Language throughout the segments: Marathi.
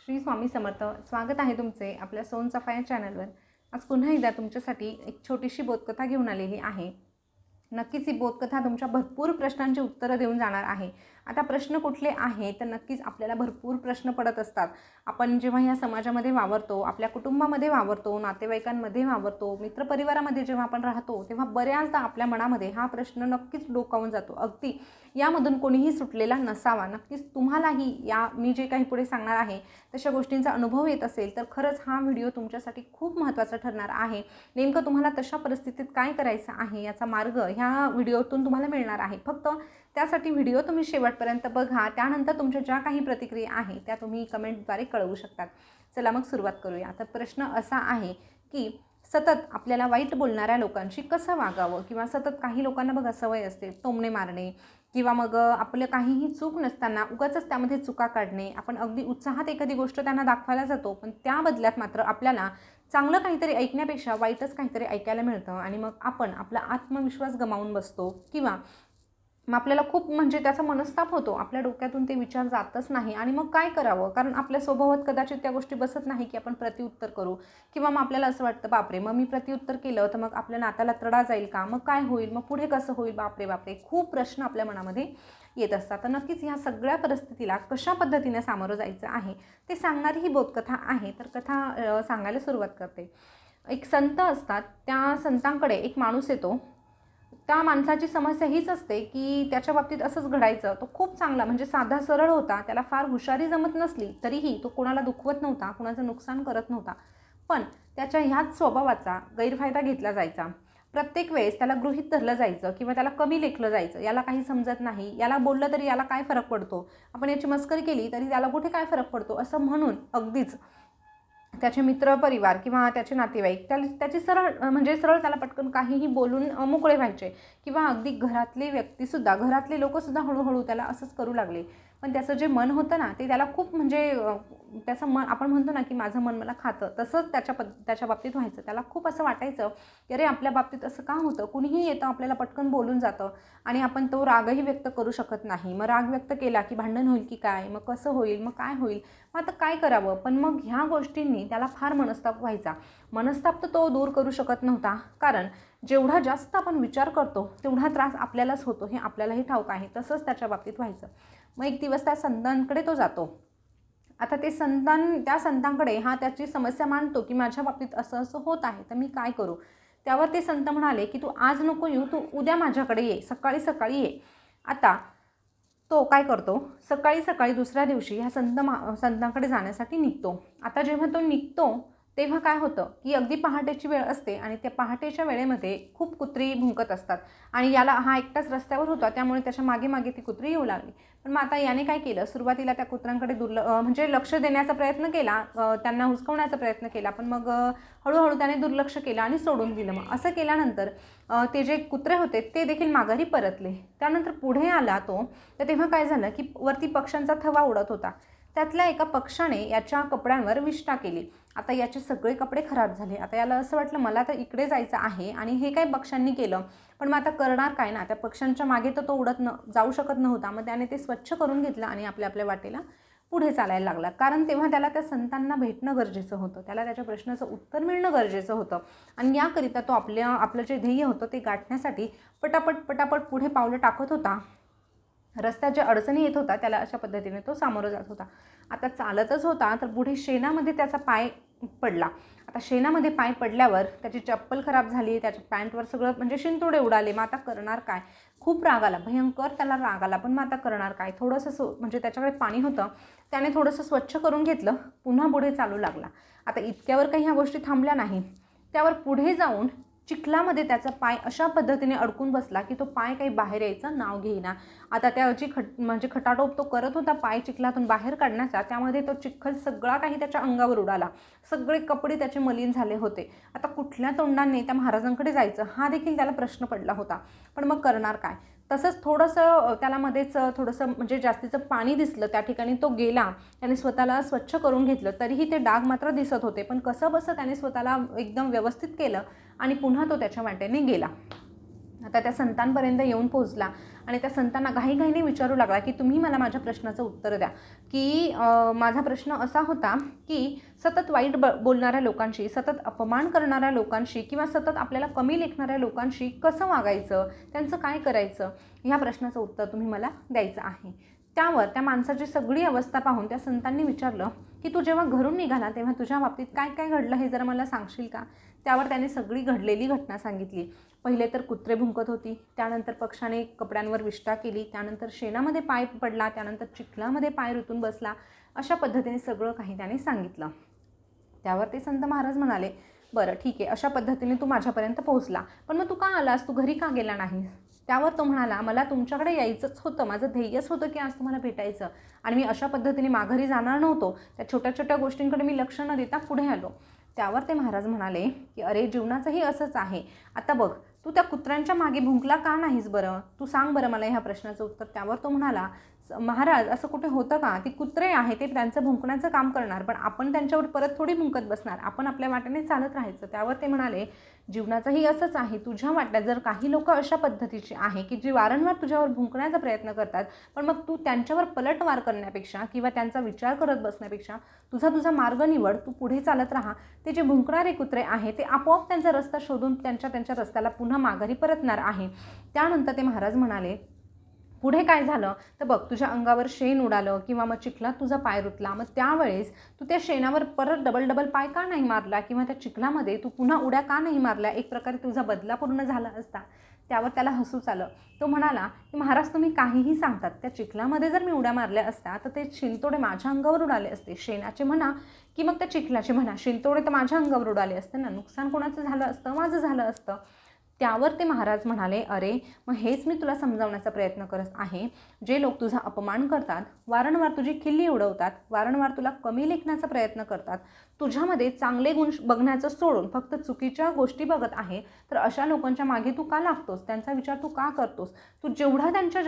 श्री स्वामी समर्थ. स्वागत आहे तुमचे आपल्या सोन चाफा या चॅनलवर. आज पुन्हा एकदा तुमच्यासाठी एक छोटीशी बोधकथा घेऊन आलेली आहे. नक्कीच ही बोधकथा तुमच्या भरपूर प्रश्नांची उत्तरं देऊन जाणार आहे. आता प्रश्न कुठले आहे तर नक्कीच आपल्याला भरपूर प्रश्न पडत असतात. आपण जेव्हा ह्या समाजामध्ये वावरतो, आपल्या कुटुंबामध्ये वावरतो, नातेवाईकांमध्ये वावरतो, मित्रपरिवारामध्ये जेव्हा आपण राहतो, तेव्हा बऱ्याचदा आपल्या मनामध्ये हा प्रश्न नक्कीच डोकावून जातो. अगदी यामधून कोणीही सुटलेला नसावा. नक्कीच तुम्हालाही या मी जे काही पुढे सांगणार आहे तशा गोष्टींचा अनुभव येत असेल तर खरंच हा व्हिडिओ तुमच्यासाठी खूप महत्त्वाचा ठरणार आहे. नेमकं तुम्हाला तशा परिस्थितीत काय करायचं आहे याचा मार्ग ह्या व्हिडिओतून तुम्हाला मिळणार आहे. फक्त त्यासाठी व्हिडिओ तुम्ही शेवटपर्यंत बघा. त्यानंतर तुमच्या ज्या काही प्रतिक्रिया आहेत त्या तुम्ही कमेंटद्वारे कळवू शकतात. चला मग सुरुवात करूया. तर प्रश्न असा आहे की सतत आपल्याला वाईट बोलणाऱ्या लोकांशी कसं वागावं, किंवा सतत काही लोकांना बघा सवय असते टोमणे मारणे, किंवा मग आपलं काहीही चूक नसताना उगाचच त्यामध्ये चुका काढणे. आपण अगदी उत्साहात एखादी गोष्ट त्यांना दाखवायला जातो, पण त्या बदल्यात मात्र आपल्याला चांगलं काहीतरी ऐकण्यापेक्षा वाईटच काहीतरी ऐकायला मिळतं आणि मग आपण आपला आत्मविश्वास गमावून बसतो, किंवा मग आपल्याला खूप त्याचा मनस्ताप होतो. आपल्या डोक्यातून ते विचार जातच नाही आणि मग काय करावं, कारण आपल्या स्वभावात कदाचित त्या गोष्टी बसत नाही की आपण प्रत्युत्तर करू, किंवा मग आपल्याला असं वाटतं बापरे मग मी प्रत्युत्तर केलं तर मग आपल्या नात्याला तडा जाईल का, मग काय होईल, मग पुढे कसं होईल, बापरे बापरे खूप प्रश्न आपल्या मनामध्ये येत असतात. तर नक्कीच ह्या सगळ्या परिस्थितीला कशा पद्धतीने सामोरं जायचं आहे ते सांगणारी ही बोधकथा आहे. तर कथा सांगायला सुरुवात करते. एक संत असतात. त्या संतांकडे एक माणूस येतो. त्या माणसाची समस्या हीच असते की त्याच्या बाबतीत असंच घडायचं. तो खूप चांगला साधा सरळ होता. त्याला फार हुशारी जमत नसली तरीही तो कोणाला दुखवत नव्हता, कोणाचं नुकसान करत नव्हता. पण त्याच्या ह्याच स्वभावाचा गैरफायदा घेतला जायचा. प्रत्येक वेळेस त्याला गृहीत धरलं जायचं किंवा त्याला कमी लेखलं जायचं. याला काही समजत नाही, याला बोललं तरी याला काय फरक पडतो, आपण याची मस्करी केली तरी त्याला कुठे काय फरक पडतो, असं म्हणून अगदीच त्याचे मित्रपरिवार किंवा त्याचे नातेवाईक त्याची सरळ सरळ त्याला पटकन काहीही बोलून मोकळे व्हायचे, किंवा अगदी घरातले लोकसुद्धा हळूहळू त्याला असंच करू लागले. पण त्याचं जे मन होतं ना ते त्याला खूप त्याचं मन, आपण म्हणतो ना की माझं मन मला खातं, तसंच त्याच्या बाबतीत व्हायचं. त्याला खूप असं वाटायचं की अरे आपल्या बाबतीत असं का होतं, कुणीही येतं आपल्याला पटकन बोलून जातं आणि आपण तो रागही व्यक्त करू शकत नाही. मग राग व्यक्त केला की भांडण होईल की काय, मग कसं होईल, मग काय होईल, मग आता काय करावं. पण मग ह्या गोष्टींनी त्याला फार मनस्ताप व्हायचा. मनस्ताप तर तो दूर करू शकत नव्हता, कारण जेवढा जास्त आपण विचार करतो तेवढा त्रास आपल्यालाच होतो हे आपल्यालाही ठाऊक आहे. तसंच त्याच्या बाबतीत व्हायचं. मग एक दिवस त्या संतांकडे तो जातो. आता त्या संतांकडे त्याची समस्या मांडतो की माझ्या बाबतीत असं असं होत आहे, तर मी काय करू. त्यावर ते संत म्हणाले की तू आज नको येऊ, तू उद्या माझ्याकडे ये, सकाळी सकाळी ये. आता तो काय करतो, सकाळी सकाळी दुसऱ्या दिवशी ह्या संतांकडे जाण्यासाठी निघतो. आता जेव्हा तो निघतो तेव्हा काय होतं की अगदी पहाटेची वेळ असते आणि त्या पहाटेच्या वेळेमध्ये खूप कुत्री भुंकत असतात आणि याला हा एकटाच रस्त्यावर होता, त्यामुळे त्याच्या मागे मागे ती कुत्री येऊ लागली. पण मग आता याने काय केलं, सुरुवातीला त्या कुत्र्यांकडे लक्ष देण्याचा प्रयत्न केला, त्यांना हुसकवण्याचा प्रयत्न केला, पण मग हळूहळू त्याने दुर्लक्ष केलं आणि सोडून दिलं. मग असं केल्यानंतर ते जे कुत्रे होते ते देखील माघारी परतले. त्यानंतर पुढे आला तो, तर तेव्हा काय झालं की वरती पक्ष्यांचा थवा उडत होता. त्यातल्या एका पक्षाने याच्या कपड्यांवर विष्ठा केली. आता याचे सगळे कपडे खराब झाले. आता याला असं वाटलं मला तर इकडे जायचं आहे आणि हे काय पक्ष्यांनी केलं, पण मग आता करणार काय ना, त्या पक्ष्यांच्या मागे तर तो जाऊ शकत नव्हता. मग त्याने ते स्वच्छ करून घेतलं आणि आपल्या वाटेला पुढे चालायला लागला. कारण तेव्हा त्याला त्या संतांना भेटणं गरजेचं होतं, त्याला त्याच्या प्रश्नाचं उत्तर मिळणं गरजेचं होतं आणि याकरिता तो आपलं जे ध्येय होतं ते गाठण्यासाठी पटापट पुढे पावलं टाकत होता. रस्त्यात ज्या अडचणी येत होता त्याला अशा पद्धतीने तो सामोरं जात होता. आता चालतच होता तर पुढे शेणामध्ये त्याचा पाय पडला. आता शेणामध्ये पाय पडल्यावर त्याची चप्पल खराब झाली, त्याच्या पॅन्टवर सगळं शिंतोडे उडाले. मग आता करणार काय, खूप राग आला, भयंकर त्याला राग आला. पण मग आता करणार काय, थोडंसं त्याच्याकडे पाणी होतं, त्याने थोडंसं स्वच्छ करून घेतलं, पुन्हा पुढे चालू लागला. आता इतक्यावर काही ह्या गोष्टी थांबल्या नाही. त्यावर पुढे जाऊन चिखलामध्ये त्याचा पाय अशा पद्धतीने अडकून बसला की तो पाय काही बाहेर यायचं नाव घेईना. आता त्याची खटाटोप तो करत होता पाय चिखलातून बाहेर काढण्याचा, त्यामध्ये तो चिखल सगळा काही त्याच्या अंगावर उडाला, सगळे कपडे त्याचे मलिन झाले होते. आता कुठल्या तोंडाने त्या महाराजांकडे जायचं हा देखील त्याला प्रश्न पडला होता. पण मग करणार काय. तसंच थोडंसं त्याला मध्येच जास्तीचं पाणी दिसलं, त्या ठिकाणी तो गेला, त्याने स्वतःला स्वच्छ करून घेतलं, तरीही ते डाग मात्र दिसत होते. पण कसं बसं त्याने स्वतःला एकदम व्यवस्थित केलं आणि पुन्हा तो त्याच्या वाटेने गेला. आता त्या संतांपर्यंत येऊन पोहोचला आणि त्या संतांना घाईघाईने विचारू लागला की तुम्ही मला माझ्या प्रश्नाचं उत्तर द्या, की माझा प्रश्न असा होता की सतत वाईट बोलणाऱ्या लोकांशी, सतत अपमान करणाऱ्या लोकांशी किंवा सतत आपल्याला कमी लेखणाऱ्या लोकांशी कसं वागायचं, त्यांचं काय करायचं, ह्या प्रश्नाचं उत्तर तुम्ही मला द्यायचं आहे. त्यावर त्या माणसाची सगळी अवस्था पाहून त्या संतांनी विचारलं की तू जेव्हा घरून निघाला तेव्हा तुझ्या बाबतीत काय काय घडलं हे जरा मला सांगशील का. त्यावर त्याने सगळी घडलेली घटना सांगितली. पहिले तर कुत्रे भुंकत होती, त्यानंतर पक्षाने कपड्यांवर विष्ठा केली, त्यानंतर शेणामध्ये पाय पडला, त्यानंतर चिखलामध्ये पाय रुतून बसला, अशा पद्धतीने सगळं काही त्याने सांगितलं. त्यावर ते संत महाराज म्हणाले, बरं ठीक आहे, अशा पद्धतीने तू माझ्यापर्यंत पोहोचला, पण मग तू का आलास, तू घरी का गेला नाही. त्यावर तो म्हणाला, मला तुमच्याकडे यायचंच होतं, माझं ध्येयच होतं की आज तुम्हाला भेटायचं, आणि मी अशा पद्धतीने माघारी जाणार नव्हतो, त्या छोट्या छोट्या गोष्टींकडे मी लक्ष न देता पुढे आलो. त्यावर ते महाराज म्हणाले की अरे, जीवनाचंही असंच आहे. आता बघ, तू त्या कुत्र्यांच्या मागे भुंकला का नाहीस बरं, तू सांग बरं मला ह्या प्रश्नाचं उत्तर. त्यावर तो म्हणाला, महाराज असं कुठे होतं का, ती कुत्रे आहे ते त्यांचं भुंकण्याचं काम करणार, पण आपण त्यांच्यावर परत थोडी भुंकत बसणार, आपण आपल्या वाटेने चालत राहायचं. त्यावर ते म्हणाले, जीवनाचंही असंच आहे. तुझ्या वाट्यात जर काही लोक अशा पद्धतीची आहे की जी वारंवार तुझ्यावर भुंकण्याचा प्रयत्न करतात, पण मग तू त्यांच्यावर पलटवार करण्यापेक्षा किंवा त्यांचा विचार करत बसण्यापेक्षा तुझा मार्ग निवड, तू पुढे चालत राहा. ते जे भुंकणारे कुत्रे आहे ते आपोआप त्यांचा रस्ता शोधून त्यांच्या रस्त्याला पुन्हा माघारी परतणार आहे. त्यानंतर ते महाराज म्हणाले, पुढे काय झालं तर बघ, तुझ्या अंगावर शेण उडालं किंवा मग चिखलात तुझा पाय रुतला, मग त्यावेळेस तू त्या शेणावर परत डबल पाय का नाही मारला किंवा त्या चिखलामध्ये तू पुन्हा उड्या का नाही मारल्या, एक प्रकारे तुझा बदला पूर्ण झाला असता. त्यावर त्याला हसूच आलं. तो म्हणाला की महाराज, तुम्ही काहीही सांगतात, त्या चिखलामध्ये जर मी उड्या मारल्या असत्या तर ते शिंतोडे माझ्या अंगावर उडाले असते, शेणाचे म्हणा की मग त्या चिखलाचे म्हणा, शिंतोडे तर माझ्या अंगावर उडाले असते ना, नुकसान कोणाचं झालं असतं, माझं झालं असतं. त्यावर ते महाराज म्हणाले, अरे मग हेच मी तुला समजावण्याचा प्रयत्न करत आहे. जे लोक तुझा अपमान करतात, वारंवार तुझी खिल्ली उडवतात, वारंवार तुला कमी लेखण्याचा प्रयत्न करतात, तुझ्यामध्ये चांगले गुण बघण्याचं सोडून फक्त चुकीच्या गोष्टी बघत आहे, तर अशा लोकांच्या मागे तू का लागतोस, त्यांचा विचार तू का करतोस. तू जेवढा त्यांच्या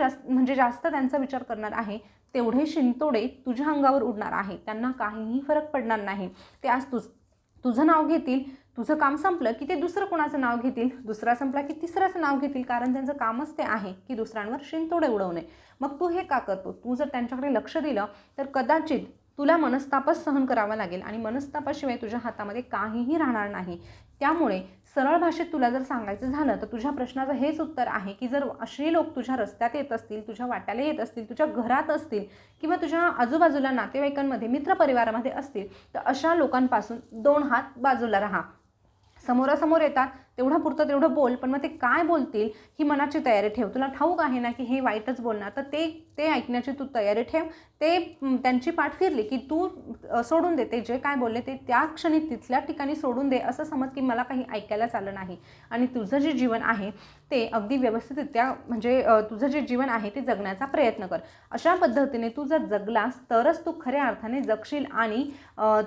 जास्त त्यांचा विचार करणार आहे, तेवढे शिंतोडे तुझ्या अंगावर उडणार आहे, त्यांना काहीही फरक पडणार नाही. ते आज तुझं नाव घेतील, तुझं काम संपलं की ते दुसरं कोणाचं नाव घेतील, दुसरा संपला की तिसऱ्याचं नाव घेतील, कारण त्यांचं कामच ते आहे की दुसऱ्यांवर शिंतोडे उडवणे. मग तू हे का करतो. तू जर त्यांच्याकडे लक्ष दिलं तर कदाचित तुला मनस्तापच सहन करावा लागेल आणि मनस्तापाशिवाय तुझ्या हातामध्ये काहीही राहणार नाही. त्यामुळे सरळ भाषेत तुला जर सांगायचं झालं तर तुझ्या प्रश्नाचं हेच उत्तर आहे की जर असे लोक तुझ्या रस्त्यात येत असतील, तुझ्या वाट्याला येत असतील, तुझ्या घरात असतील किंवा तुझ्या आजूबाजूला नातेवाईकांमध्ये, मित्रपरिवारामध्ये असतील, तर अशा लोकांपासून 2 हात बाजूला राहा. समोरासमोर येतात तेवढं पुरतं तेवढं बोल, पण मग ते काय बोलतील ही मनाची तयारी ठेव. तुला ठाऊक आहे ना की हे वाईटच बोलणार, तर ते ऐकण्याची तू तयारी ठेव. ते त्यांची पाठ फिरली की तू सोडून दे, ते जे काय बोलले ते त्या क्षणी तिथल्या ठिकाणी सोडून दे. असं समज की मला काही ऐकायलाच आलं नाही आणि तुझं जे जीवन आहे ते अगदी व्यवस्थितरित्या, म्हणजे तुझं जे जीवन आहे ते जगण्याचा प्रयत्न कर. अशा पद्धतीने तू जर जगलास तरच तू खऱ्या अर्थाने जगशील आणि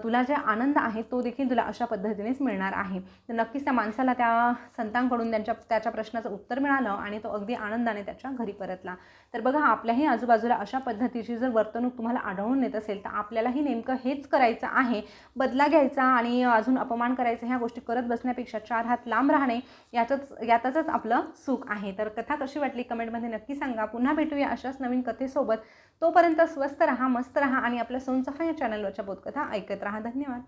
तुला जे आनंद आहे तो देखील तुला अशा पद्धतीनेच मिळणार आहे. तर नक्कीच त्या माणसाला त्या संतांकडून त्याच्या प्रश्नाचं उत्तर मिळालं आणि तो अगदी आनंदाने त्याच्या घरी परतला. तर बघा, आपल्याही आजूबाजूला अशा पद्धतीची जर वर्तणूक तुम्हाला आढळून येत असेल तर आपल्यालाही नेमकं हेच करायचं आहे. बदला घ्यायचा आणि अजून अपमान करायचा, ह्या गोष्टी करत बसण्यापेक्षा 4 हात लांब राहणे यातच आपलं सुख आहे. तर कथा कशी वाटली कमेंटमध्ये नक्की सांगा. पुन्हा भेटूया अशाच नवीन कथेसोबत. तोपर्यंत स्वस्थ राहा, मस्त राहा आणि आपल्या सोनचाफा या चॅनलवरच्या बोधकथा ऐकत राहा. धन्यवाद.